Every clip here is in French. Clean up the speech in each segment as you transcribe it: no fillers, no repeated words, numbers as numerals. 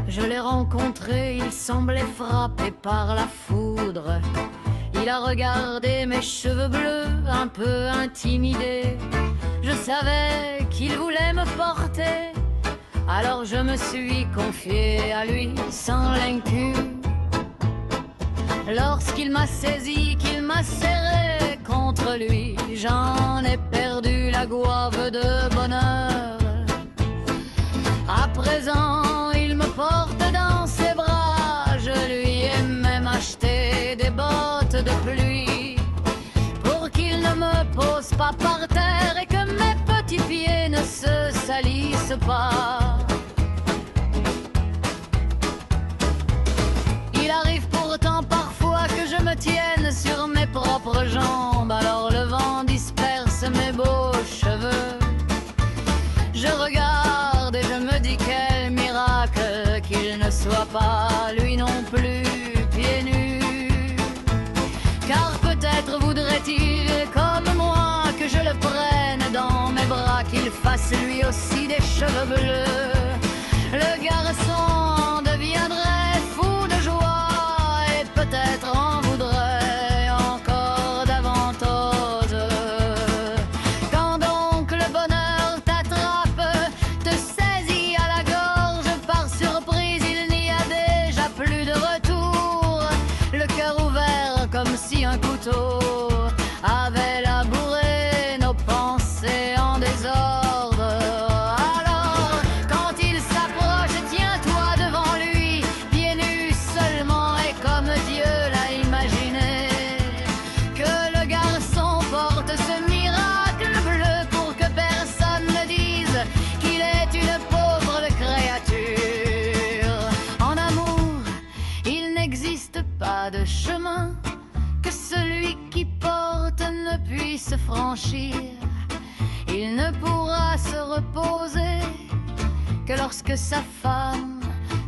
Je l'ai rencontré, il semblait frappé par la foudre. Il a regardé mes cheveux bleus, un peu intimidé. Je savais qu'il voulait me porter, alors je me suis confié à lui sans l'incu. Lorsqu'il m'a saisi, qu'il m'a serré contre lui, j'en ai perdu la gouave de bonheur. À présent, il me porte dans ses bras, je lui ai même acheté des bottes de pluie pour qu'il ne me pose pas par terre et que mes petits pieds ne se salissent pas. Il arrive pourtant parfois que je me tienne sur mes propres jambes, alors le vent disperse mes beaux cheveux. Je regarde et je me dis quel miracle qu'il ne soit pas lui non plus pieds nus. Car peut-être voudrait-il comme moi que je le prenne dans mes bras, qu'il fasse lui aussi des cheveux bleus. Le garçon deviendrait fou de joie et peut-être en voudrait encore davantage. Quand donc le bonheur t'attrape, te saisit à la gorge par surprise, il n'y a déjà plus de retour. Le cœur ouvert comme si un couteau avait labouré nos pensées en désordre. Alors, quand il s'approche, tiens-toi devant lui, pieds nus seulement et comme Dieu l'a imaginé. Que le garçon porte ce miracle bleu pour que personne ne dise qu'il est une pauvre créature. En amour, il n'existe pas de chemin que celui qui porte ne puisse franchir. Il ne pourra se reposer que lorsque sa femme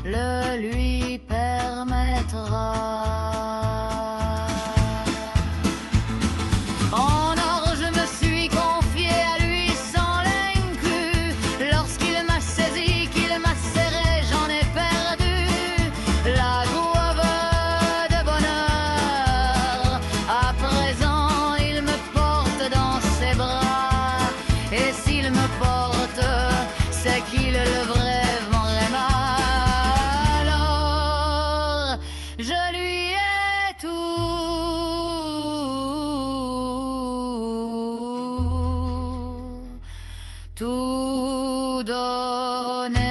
le lui permettra. En or, je me suis confié à lui sans l'inclus. Lorsqu'il m'a saisi, qu'il m'a serré, j'en ai perdu la gouave de bonheur. À présent, il me porte dans ses bras, et s'il me porte, c'est qu'il le vraiment aime. Alors, je lui ai tout donné.